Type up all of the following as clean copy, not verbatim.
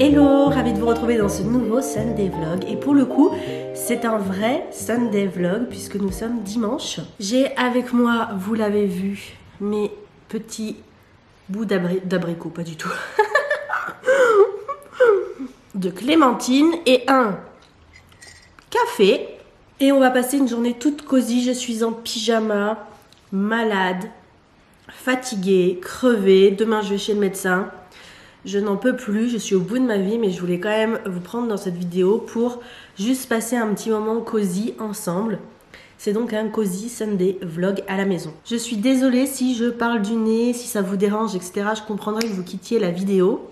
Hello, ravie de vous retrouver dans ce nouveau Sunday Vlog. Et pour le coup, c'est un vrai Sunday Vlog puisque nous sommes dimanche. J'ai avec moi, vous l'avez vu, mes petits bouts d'abricot, pas du tout. De clémentine et un café. Et on va passer une journée toute cosy. Je suis en pyjama, malade, fatiguée, crevée. Demain, je vais chez le médecin. Je n'en peux plus, je suis au bout de ma vie, mais je voulais quand même vous prendre dans cette vidéo pour juste passer un petit moment cosy ensemble. C'est donc un cosy Sunday vlog à la maison. Je suis désolée si je parle du nez, si ça vous dérange, etc. Je comprendrais que vous quittiez la vidéo.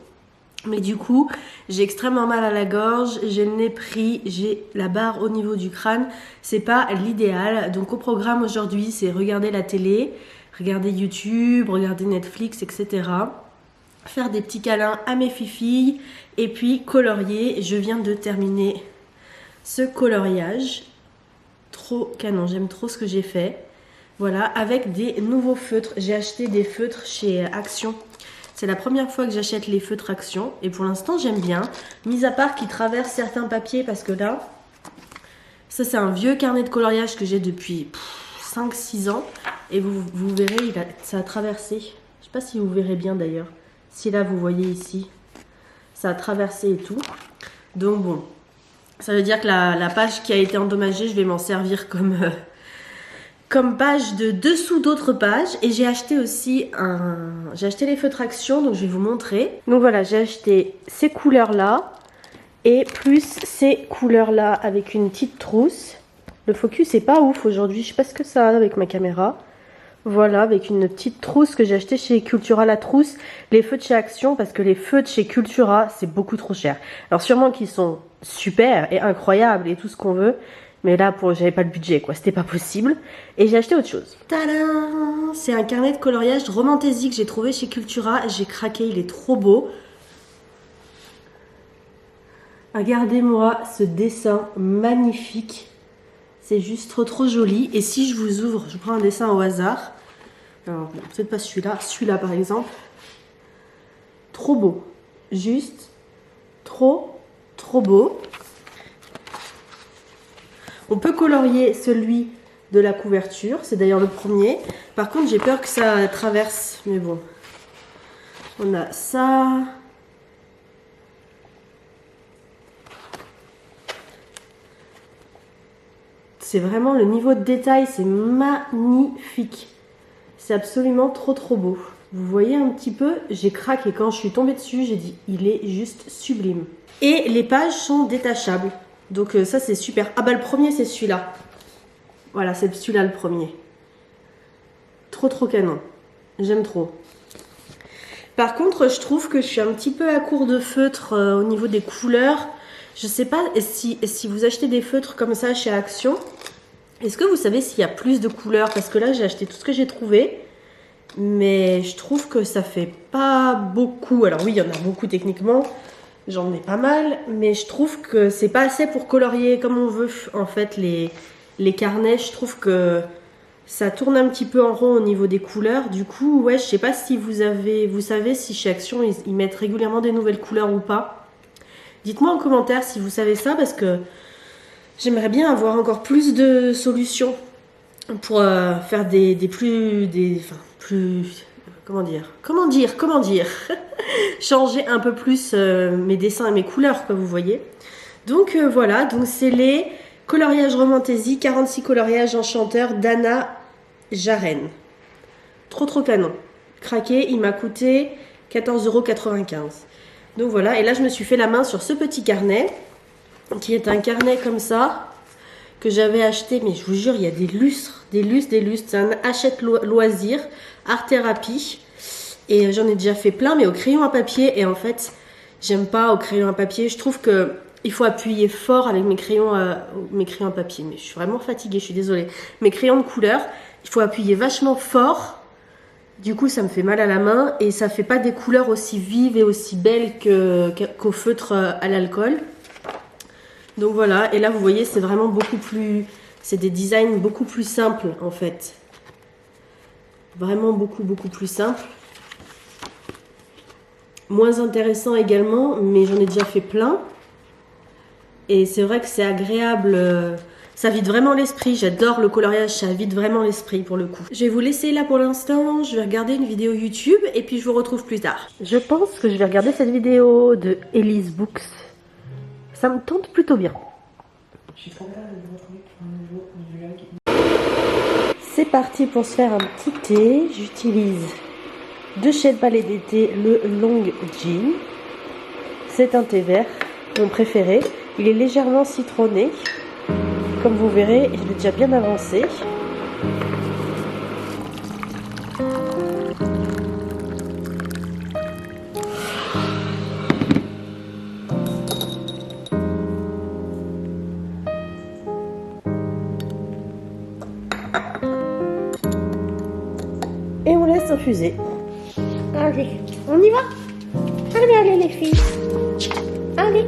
Mais du coup, j'ai extrêmement mal à la gorge, j'ai le nez pris, j'ai la barre au niveau du crâne. C'est pas l'idéal. Donc au programme aujourd'hui, c'est regarder la télé, regarder YouTube, regarder Netflix, etc. Faire des petits câlins à mes filles et puis colorier. Je viens de terminer ce coloriage. Trop canon, j'aime trop ce que j'ai fait. Voilà, avec des nouveaux feutres. J'ai acheté des feutres chez Action. C'est la première fois que j'achète les feutres Action et pour l'instant j'aime bien. Mis à part qu'ils traversent certains papiers parce que là, ça c'est un vieux carnet de coloriage que j'ai depuis 5-6 ans. Et vous verrez, ça a traversé. Je sais pas si vous verrez bien d'ailleurs. Si là vous voyez ici, ça a traversé et tout. Donc bon, ça veut dire que la page qui a été endommagée, je vais m'en servir comme page de dessous d'autres pages. Et j'ai acheté aussi j'ai acheté les feutres Action, donc je vais vous montrer. Donc voilà, j'ai acheté ces couleurs-là et plus ces couleurs-là avec une petite trousse. Le focus est pas ouf aujourd'hui, je sais pas ce que ça a avec ma caméra. Voilà, avec une petite trousse que j'ai acheté chez Cultura, la trousse, les feux de chez Action, parce que les feux de chez Cultura, c'est beaucoup trop cher. Alors sûrement qu'ils sont super et incroyables et tout ce qu'on veut, mais là, j'avais pas le budget, quoi, c'était pas possible. Et j'ai acheté autre chose. Tadam! C'est un carnet de coloriage Romantaisie que j'ai trouvé chez Cultura, j'ai craqué, il est trop beau. Regardez-moi ce dessin magnifique. C'est juste trop joli. Et si je vous ouvre, je prends un dessin au hasard. Alors, peut-être pas celui-là. Celui-là, par exemple. Trop beau. Juste trop beau. On peut colorier celui de la couverture. C'est d'ailleurs le premier. Par contre, j'ai peur que ça traverse. Mais bon. On a ça. C'est vraiment le niveau de détail, c'est magnifique. C'est absolument trop beau. Vous voyez un petit peu, j'ai craqué. Quand je suis tombée dessus, j'ai dit, il est juste sublime. Et les pages sont détachables. Donc ça, c'est super. Ah bah le premier, c'est celui-là. Voilà, c'est celui-là le premier. Trop canon. J'aime trop. Par contre, je trouve que je suis un petit peu à court de feutre au niveau des couleurs. Je sais pas si vous achetez des feutres comme ça chez Action, est-ce que vous savez s'il y a plus de couleurs? Parce que là, j'ai acheté tout ce que j'ai trouvé, mais je trouve que ça fait pas beaucoup. Alors oui, il y en a beaucoup techniquement, j'en ai pas mal, mais je trouve que c'est pas assez pour colorier comme on veut. En fait, les carnets, je trouve que ça tourne un petit peu en rond au niveau des couleurs. Du coup, ouais, je sais pas si vous savez si chez Action, ils mettent régulièrement des nouvelles couleurs ou pas. Dites-moi en commentaire si vous savez ça, parce que j'aimerais bien avoir encore plus de solutions pour faire comment dire changer un peu plus mes dessins et mes couleurs, quoi, vous voyez. Donc voilà, donc c'est les coloriages Romantaisie, 46 coloriages enchanteurs d'Anna Jaren. Trop canon. Craqué, il m'a coûté 14,95 €. Donc voilà, et là je me suis fait la main sur ce petit carnet, qui est un carnet comme ça, que j'avais acheté, mais je vous jure, il y a des lustres. C'est un achète loisir, art thérapie. Et j'en ai déjà fait plein, mais au crayon à papier. Et en fait, j'aime pas au crayon à papier. Je trouve que il faut appuyer fort avec mes crayons à papier. Mais je suis vraiment fatiguée, je suis désolée. Mes crayons de couleur, il faut appuyer vachement fort. Du coup, ça me fait mal à la main et ça fait pas des couleurs aussi vives et aussi belles qu'au feutre à l'alcool. Donc voilà, et là vous voyez, c'est vraiment c'est des designs beaucoup plus simples en fait. Vraiment beaucoup plus simples. moins intéressants également, mais j'en ai déjà fait plein. Et c'est vrai que c'est agréable, ça vide vraiment l'esprit. J'adore le coloriage, ça vide vraiment l'esprit pour le coup. Je vais vous laisser là pour l'instant, je vais regarder une vidéo YouTube et puis je vous retrouve plus tard. Je pense que je vais regarder cette vidéo de Elise Books. Ça me tente plutôt bien. C'est parti pour se faire un petit thé. J'utilise de chez le Palais d'été le Long Gin. C'est un thé vert, mon préféré. Il est légèrement citronné. Comme vous verrez, je l'ai déjà bien avancé. Et on laisse infuser. Allez, on y va? Allez les filles. Allez.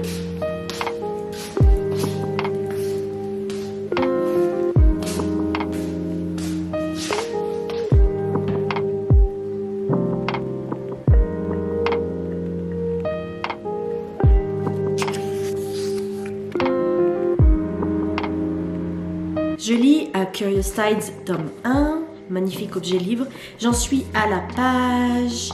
Je lis à Curious Tides tome 1, magnifique objet livre. J'en suis à la page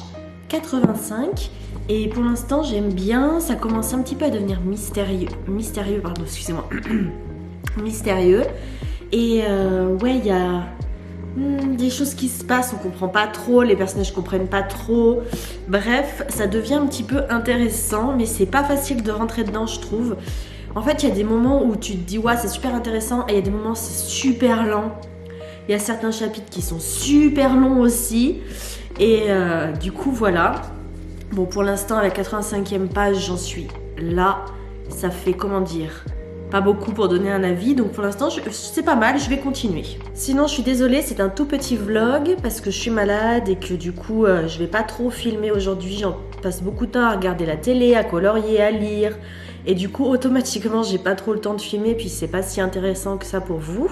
85 et pour l'instant j'aime bien. Ça commence un petit peu à devenir mystérieux, pardon, excusez-moi, mystérieux. Et ouais, il y a des choses qui se passent, on comprend pas trop, les personnages comprennent pas trop. Bref, ça devient un petit peu intéressant, mais c'est pas facile de rentrer dedans, je trouve. En fait, il y a des moments où tu te dis ouais, c'est super intéressant et il y a des moments où c'est super lent. Il y a certains chapitres qui sont super longs aussi. Et du coup, voilà. Bon, pour l'instant, à la 85e page, j'en suis là. Ça fait, comment dire, pas beaucoup pour donner un avis. Donc pour l'instant, c'est pas mal, je vais continuer. Sinon, je suis désolée, c'est un tout petit vlog parce que je suis malade et que du coup, je vais pas trop filmer aujourd'hui. J'en passe beaucoup de temps à regarder la télé, à colorier, à lire. Et du coup, automatiquement, j'ai pas trop le temps de filmer, puis c'est pas si intéressant que ça pour vous.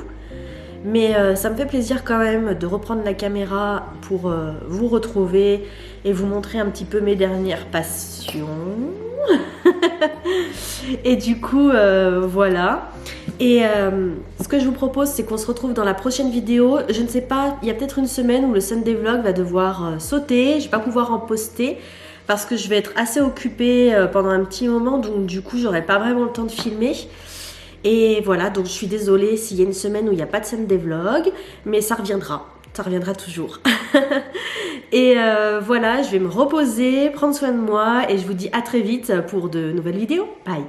Mais ça me fait plaisir quand même de reprendre la caméra pour vous retrouver et vous montrer un petit peu mes dernières passions. Et du coup, voilà. Et ce que je vous propose, c'est qu'on se retrouve dans la prochaine vidéo. Je ne sais pas, il y a peut-être une semaine où le Sunday Vlog va devoir sauter. Je vais pas pouvoir en poster parce que je vais être assez occupée pendant un petit moment. Donc du coup, j'aurai pas vraiment le temps de filmer. Et voilà, donc je suis désolée s'il y a une semaine où il n'y a pas de Sunday Vlog. Mais ça reviendra toujours. Et voilà, je vais me reposer, prendre soin de moi et je vous dis à très vite pour de nouvelles vidéos. Bye!